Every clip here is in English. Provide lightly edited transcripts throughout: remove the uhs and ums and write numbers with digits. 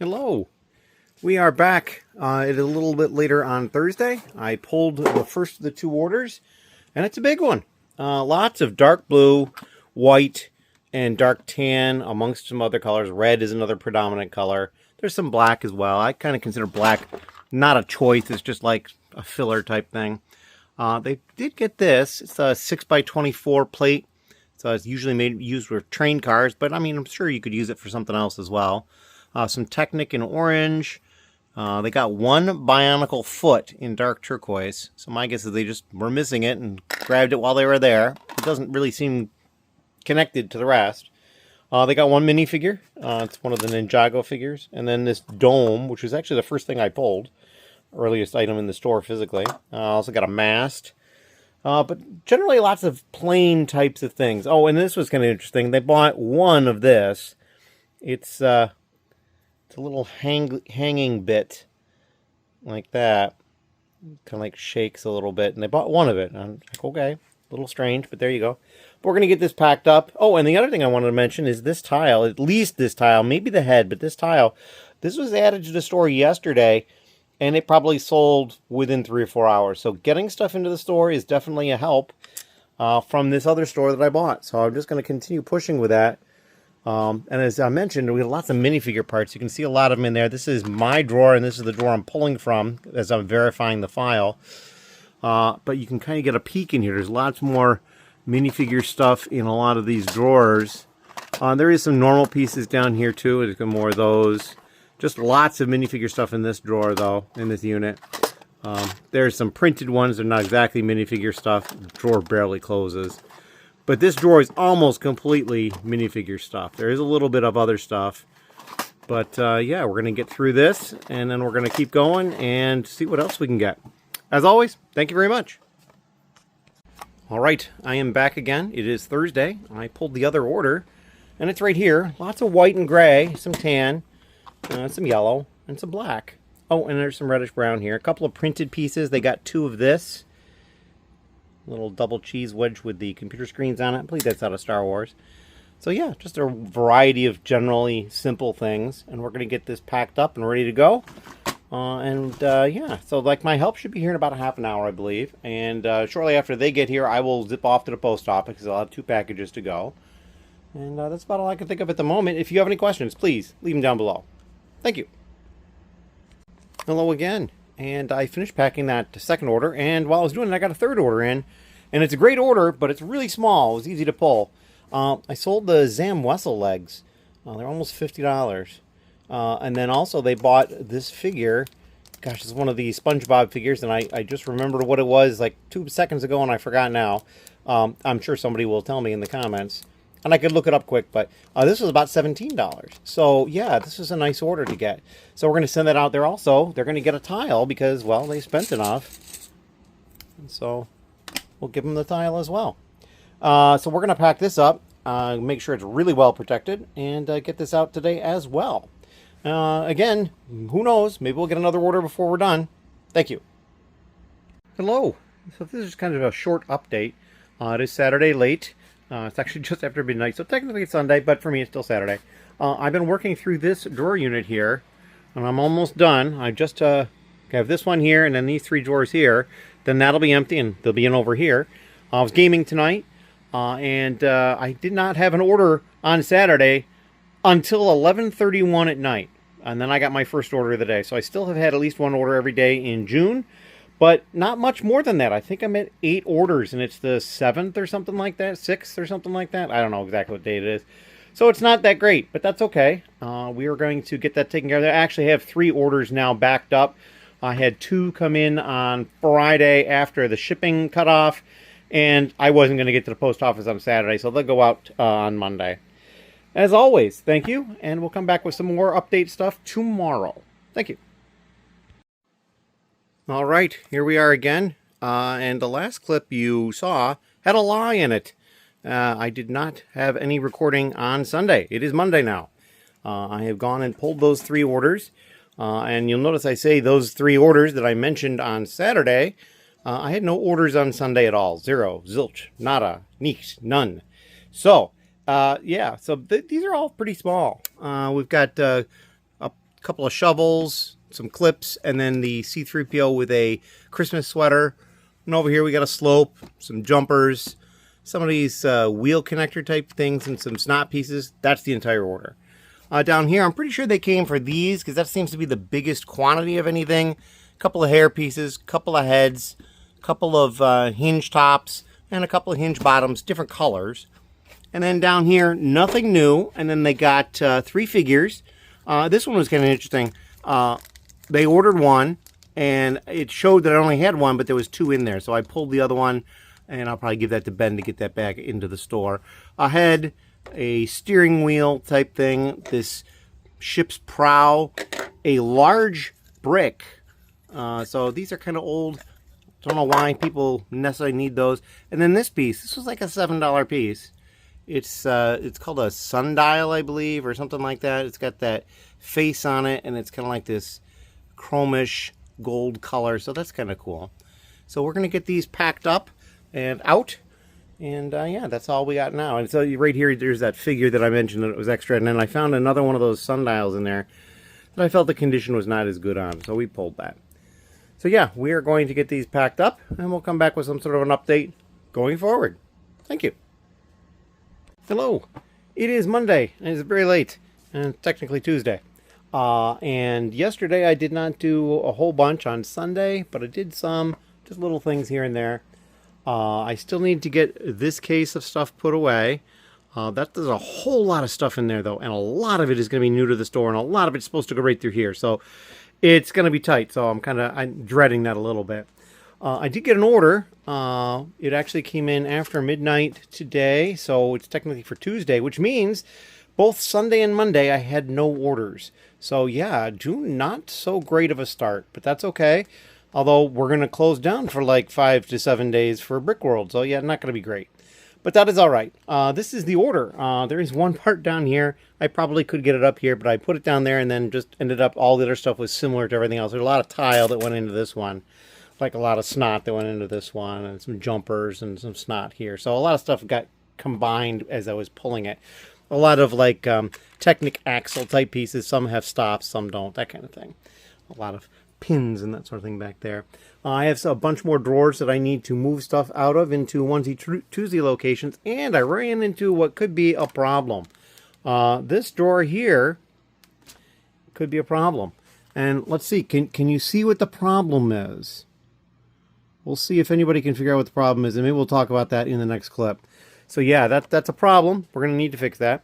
Hello. We are back. It is a little bit later on Thursday. I pulled the first of the two orders, and it's a big one. Lots of dark blue, white, and dark tan amongst some other colors. Red is another predominant color. There's some black as well. I kind of consider black not a choice. It's just like a filler type thing. They did get this. It's a 6x24 plate. So it's usually used with train cars, but I mean, I'm sure you could use it for something else as well. Some Technic in orange. They got one Bionicle foot in dark turquoise. So my guess is they just were missing it and grabbed it while they were there. It doesn't really seem connected to the rest. They got one minifigure. It's one of the Ninjago figures. And then this dome, which was actually the first thing I pulled. Earliest item in the store physically. Also got a mast. But generally lots of plain types of things. Oh, and this was kind of interesting. They bought one of this. It's a little hanging bit like that. Kind of like shakes a little bit. And they bought one of it. I'm like, okay, a little strange, but there you go. But we're going to get this packed up. Oh, and the other thing I wanted to mention is this tile. At least this tile. Maybe the head, but this tile. This was added to the store yesterday. And it probably sold within 3 or 4 hours. So getting stuff into the store is definitely a help from this other store that I bought. So I'm just going to continue pushing with that. And as I mentioned, we have lots of minifigure parts. You can see a lot of them in there. This is my drawer, and this is the drawer I'm pulling from as I'm verifying the file. But you can kind of get a peek in here. There's lots more minifigure stuff in a lot of these drawers. There is some normal pieces down here too. There's more of those. Just lots of minifigure stuff in this drawer, though, in this unit. There's some printed ones. They're not exactly minifigure stuff. The drawer barely closes. But this drawer is almost completely minifigure stuff. There is a little bit of other stuff. But, yeah, we're going to get through this, and then we're going to keep going and see what else we can get. As always, thank you very much. All right, I am back again. It is Thursday. I pulled the other order, and it's right here. Lots of white and gray, some tan. Some yellow and some black. Oh, and there's some reddish brown here. A couple of printed pieces. They got 2 of this. Little double cheese wedge with the computer screens on it. I believe that's out of Star Wars. So yeah, just a variety of generally simple things. And we're going to get this packed up and ready to go. Yeah, so like my help should be here in about a half an hour, I believe. And shortly after they get here, I will zip off to the post office because I'll have 2 packages to go. And that's about all I can think of at the moment. If you have any questions, please leave them down below. Thank you. Hello again. And I finished packing that second order, and while I was doing it, I got a third order in. And it's a great order, but it's really small. It was easy to pull. I sold the Zam Wessel legs. They're almost $50. And then also they bought this figure. Gosh, it's one of the SpongeBob figures, and I just remembered what it was like 2 seconds ago, and I forgot now. I'm sure somebody will tell me in the comments. And I could look it up quick, but this was about $17. So, yeah, this was a nice order to get. So we're going to send that out there also. They're going to get a tile because, well, they spent enough. And so we'll give them the tile as well. So we're going to pack this up, make sure it's really well protected, and get this out today as well. Again, who knows? Maybe we'll get another order before we're done. Thank you. Hello. So this is kind of a short update. It is Saturday late. It's actually just after midnight, so technically it's Sunday, but for me it's still Saturday. I've been working through this drawer unit here, and I'm almost done. I just have this one here, and then these 3 drawers here. Then that'll be empty, and they'll be in over here. I was gaming tonight, and I did not have an order on Saturday until 11:31 at night. And then I got my first order of the day. So I still have had at least 1 order every day in June. But not much more than that. I think I'm at 8 orders, and it's the 7th or something like that, 6th or something like that. I don't know exactly what date it is. So it's not that great, but that's okay. We are going to get that taken care of. I actually have 3 orders now backed up. I had 2 come in on Friday after the shipping cutoff, and I wasn't going to get to the post office on Saturday, so they'll go out on Monday. As always, thank you, and we'll come back with some more update stuff tomorrow. Thank you. All right, here we are again, and the last clip you saw had a lie in it. I did not have any recording on Sunday. It is Monday now. I have gone and pulled those 3 orders, and you'll notice I say those 3 orders that I mentioned on Saturday. I had no orders on Sunday at all. 0, zilch, nada, nix, none. So, yeah, so these are all pretty small. We've got couple of shovels, some clips, and then the C3PO with a Christmas sweater. And over here we got a slope, some jumpers, some of these wheel connector type things, and some snot pieces. That's the entire order. Down here, I'm pretty sure they came for these because that seems to be the biggest quantity of anything. A couple of hair pieces, couple of heads, couple of hinge tops, and a couple of hinge bottoms, different colors. And then down here, nothing new. And then they got 3 figures. This one was kind of interesting. They ordered one, and it showed that I only had one, but there was 2 in there. So I pulled the other one, and I'll probably give that to Ben to get that back into the store. A head, a steering wheel type thing, this ship's prow, a large brick. So these are kind of old. Don't know why people necessarily need those. And then this piece. This was like a $7 piece. It's called a sundial, I believe, or something like that. It's got that face on it, and it's kind of like this chromish gold color. So that's kind of cool. So we're going to get these packed up and out. And yeah, that's all we got now. And so right here, there's that figure that I mentioned that it was extra. And then I found another one of those sundials in there that I felt the condition was not as good on. So we pulled that. So yeah, we are going to get these packed up, and we'll come back with some sort of an update going forward. Thank you. Hello. It is Monday, and it's very late, and technically Tuesday. And yesterday I did not do a whole bunch on Sunday, but I did some, just little things here and there. I still need to get this case of stuff put away. There's a whole lot of stuff in there, though, and a lot of it is going to be new to the store, and a lot of it's supposed to go right through here. So it's going to be tight, so I'm dreading that a little bit. I did get an order. It actually came in after midnight today, so it's technically for Tuesday, which means both Sunday and Monday I had no orders. So yeah, not so great of a start, but that's okay. Although we're going to close down for like 5 to 7 days for Brickworld, so yeah, not going to be great. But that is all right. This is the order. There is one part down here. I probably could get it up here, but I put it down there and then just ended up all the other stuff was similar to everything else. There's a lot of tile that went into this one. Like a lot of snot that went into this one, and some jumpers and some snot here. So a lot of stuff got combined as I was pulling it. A lot of like Technic axle type pieces. Some have stops, some don't, that kind of thing. A lot of pins and that sort of thing back there. I have a bunch more drawers that I need to move stuff out of into onesie twosie locations, and I ran into what could be a problem. This drawer here could be a problem. And let's see, can you see what the problem is? We'll see if anybody can figure out what the problem is, and maybe we'll talk about that in the next clip. So yeah, that's a problem. We're going to need to fix that.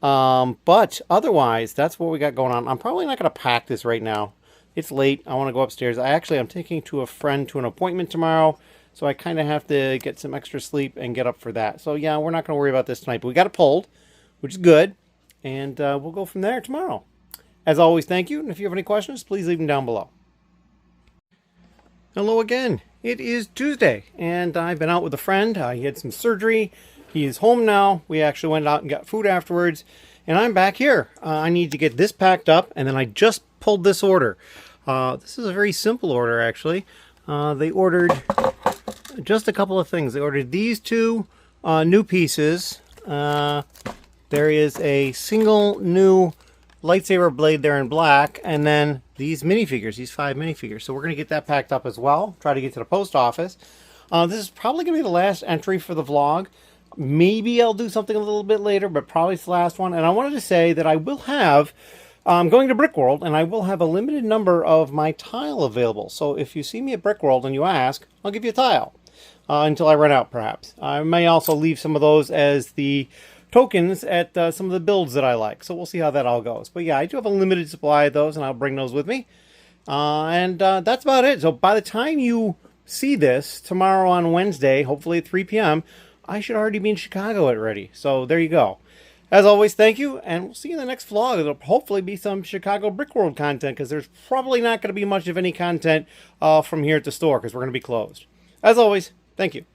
But otherwise, that's what we got going on. I'm probably not going to pack this right now. It's late. I want to go upstairs. I'm taking to a friend to an appointment tomorrow, so I kind of have to get some extra sleep and get up for that. So yeah, we're not going to worry about this tonight, but we got it pulled, which is good, and we'll go from there tomorrow. As always, thank you, and if you have any questions, please leave them down below. Hello again. It is Tuesday, and I've been out with a friend. He had some surgery. He is home now. We actually went out and got food afterwards, and I'm back here. I need to get this packed up, and then I just pulled this order. This is a very simple order, actually. They ordered just a couple of things. They ordered these 2 new pieces. There is a single new lightsaber blade there in black, and then these minifigures, these 5 minifigures. So we're going to get that packed up as well. Try to get to the post office. This is probably going to be the last entry for the vlog. Maybe I'll do something a little bit later, but probably it's the last one. And I wanted to say that I will have, I'm going to Brickworld, and I will have a limited number of my tile available. So if you see me at Brickworld and you ask, I'll give you a tile until I run out, perhaps. I may also leave some of those as the tokens at some of the builds that I like. So we'll see how that all goes. But yeah, I do have a limited supply of those, and I'll bring those with me. That's about it. So by the time you see this tomorrow on Wednesday, hopefully at 3 p.m., I should already be in Chicago already. So there you go. As always, thank you, and we'll see you in the next vlog. It'll hopefully be some Chicago Brickworld content, because there's probably not going to be much of any content from here at the store, because we're going to be closed. As always, thank you.